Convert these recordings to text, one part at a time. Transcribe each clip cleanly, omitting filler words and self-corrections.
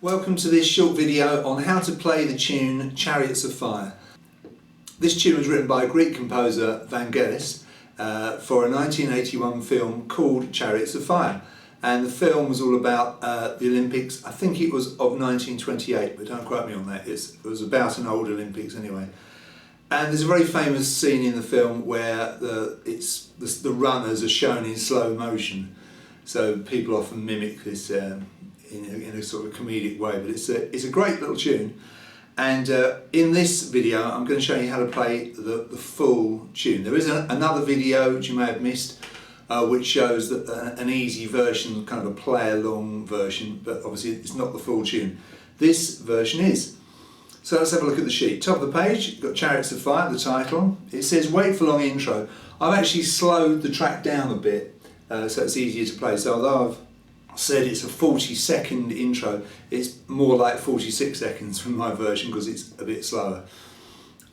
Welcome to this short video on how to play the tune Chariots of Fire. This tune was written by Greek composer Vangelis for a 1981 film called Chariots of Fire, and the film was all about the Olympics. I think it was of 1928, but don't quote me on that. It was about an old Olympics anyway. And there's a very famous scene in the film where the runners are shown in slow motion, so people often mimic this in a sort of comedic way, but it's a great little tune. And in this video I'm going to show you how to play the full tune. There is another video which you may have missed which shows an easy version, kind of a play along version, but obviously it's not the full tune. This version is. So let's have a look at the sheet. Top of the page, you've got Chariots of Fire, the title. It says wait for long intro. I've actually slowed the track down a bit so it's easier to play. So although I've said it's a 40-second intro, it's more like 46 seconds from my version because it's a bit slower.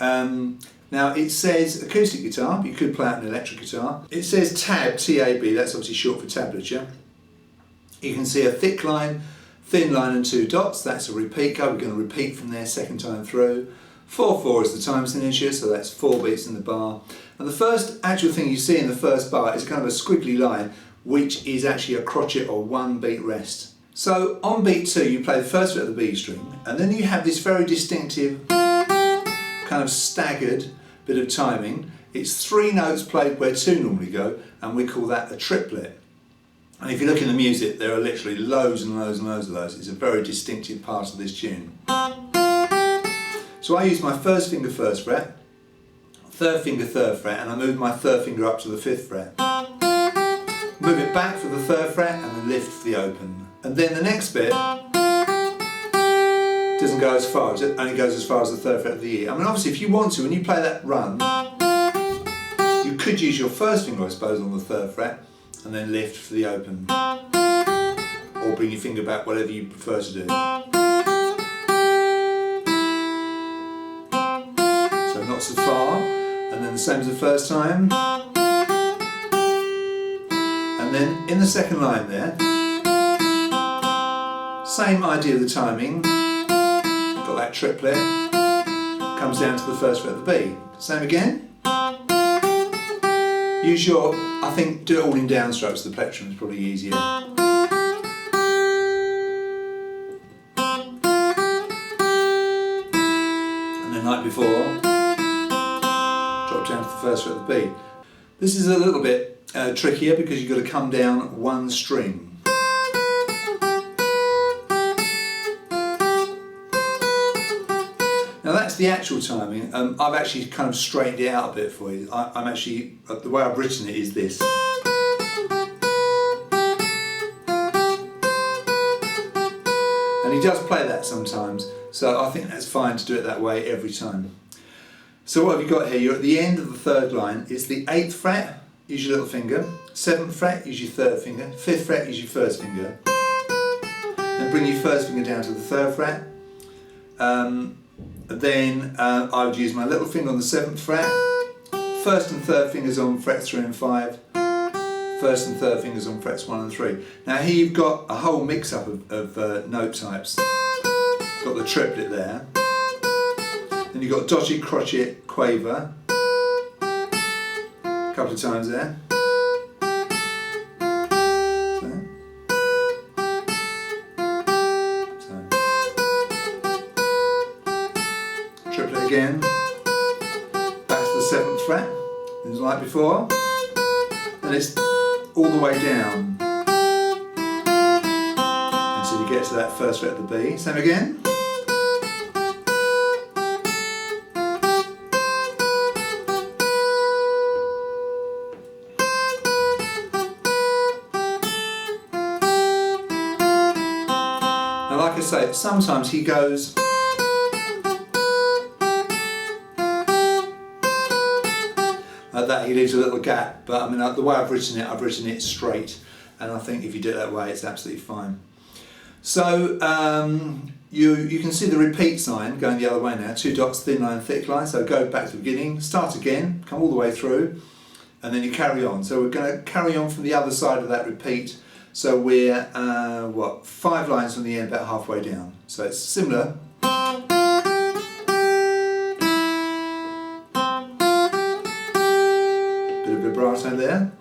Now it says acoustic guitar, but you could play out an electric guitar. It says tab, T-A-B, that's obviously short for tablature. You can see a thick line, thin line and 2 dots, that's a repeat code. We're going to repeat from there second time through. 4/4 is the time signature, so that's 4 beats in the bar. And the first actual thing you see in the first bar is kind of a squiggly line, which is actually a crotchet or 1 beat rest. So on beat 2 you play the first fret of the B string, and then you have this very distinctive kind of staggered bit of timing. It's 3 notes played where 2 normally go, and we call that a triplet. And if you look in the music, there are literally loads and loads and loads of those. It's a very distinctive part of this tune. So I use my first finger first fret, third finger third fret, and I move my third finger up to the 5th fret. Move it back for the 3rd fret and then lift for the open. And then the next bit doesn't go as far, it only goes as far as the 3rd fret of the E. I mean, obviously if you want to, when you play that run, you could use your first finger, I suppose, on the 3rd fret and then lift for the open. Or bring your finger back, whatever you prefer to do. So not so far, and then the same as the first time. And then in the second line there, same idea of the timing, got that triplet, comes down to the 1st fret of the B. Same again. Use your, I think, do it all in downstrokes, the plectrum is probably easier. And then like before, drop down to the 1st fret of the B. This is a little bit trickier because you've got to come down 1 string. Now that's the actual timing. I've actually kind of straightened it out a bit for you. I'm actually, the way I've written it is this. And he does play that sometimes, so I think that's fine to do it that way every time. So what have you got here? You're at the end of the 3rd line. It's the 8th fret, use your little finger. 7th fret, use your 3rd finger. 5th fret, use your 1st finger. Then bring your 1st finger down to the 3rd fret. Then I would use my little finger on the 7th fret. 1st and 3rd fingers on frets 3 and 5. 1st and 3rd fingers on frets 1 and 3. Now here you've got a whole mix-up of note types. You've got the triplet there. Then you've got dodgy, crotchet, quaver. A couple of times there. Triplet again, back to the 7th fret, it's like before, and it's all the way down until you get to that 1st fret of the B. Same again. Now like I say, sometimes he goes like that, he leaves a little gap, but I mean the way I've written it straight, and I think if you do it that way it's absolutely fine. So you can see the repeat sign going the other way now, 2 dots, thin line, thick line, so go back to the beginning, start again, come all the way through, and then you carry on. So we're going to carry on from the other side of that repeat. So we're, 5 lines from the end, about halfway down. So it's similar. Bit of vibrato there.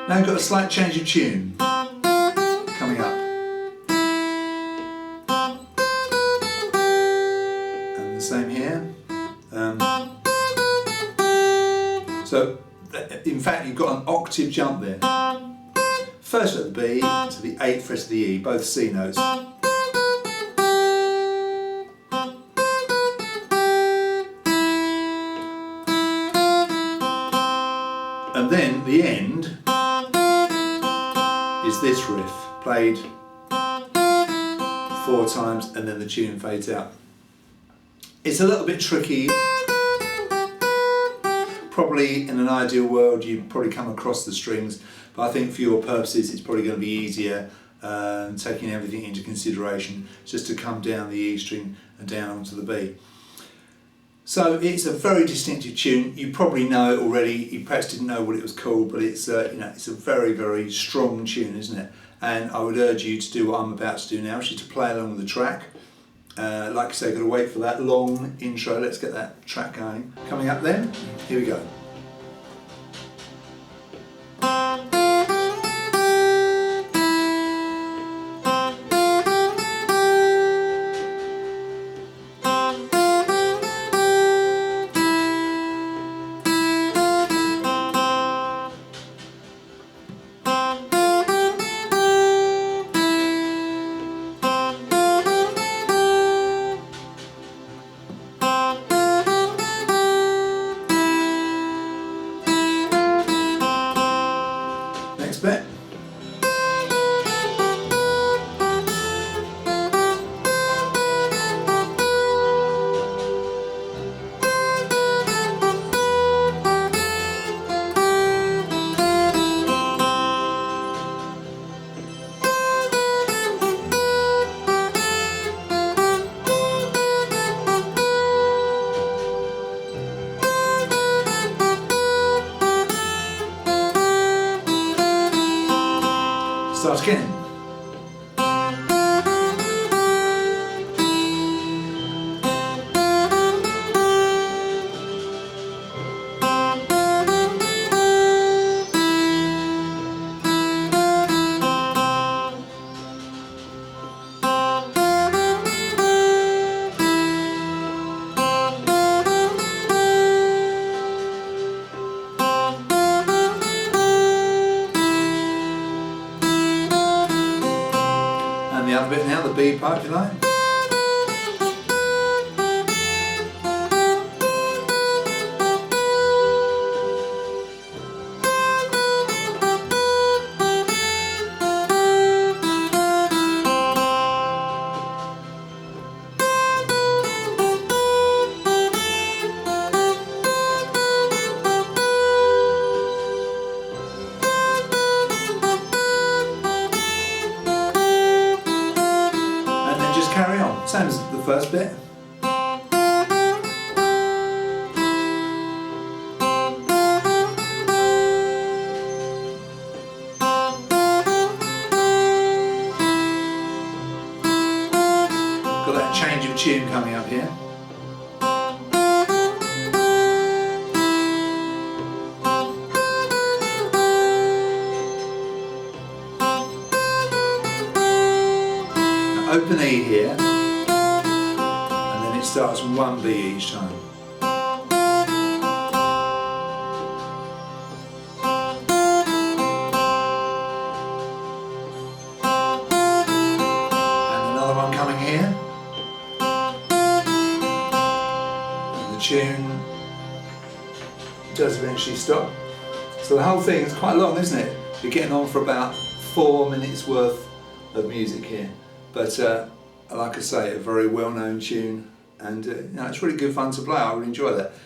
Now we've got a slight change of tune coming up. And the same here. So, in fact, you've got an octave jump there. First at the B to the 8th fret of the E, both C notes. And then the end is this riff, played 4 times and then the tune fades out. It's a little bit tricky. Probably in an ideal world you'd probably come across the strings, but I think for your purposes it's probably going to be easier, taking everything into consideration, just to come down the E string and down onto the B. So it's a very distinctive tune. You probably know it already. You perhaps didn't know what it was called, but it's it's a very, very strong tune, isn't it? And I would urge you to do what I'm about to do now, which is to play along with the track. Like I say, got to wait for that long intro. Let's get that track going. Coming up then, here we go. Next bit. Start again. And the other bit now, the B part, if you like. Carry on, same as the first bit. Got that change of tune coming up here. Open E here, and then it starts with 1 B each time. And another one coming here. And the tune does eventually stop. So the whole thing is quite long, isn't it? You're getting on for about 4 minutes worth of music here. But like I say, a very well-known tune, and it's really good fun to play. I really enjoy that.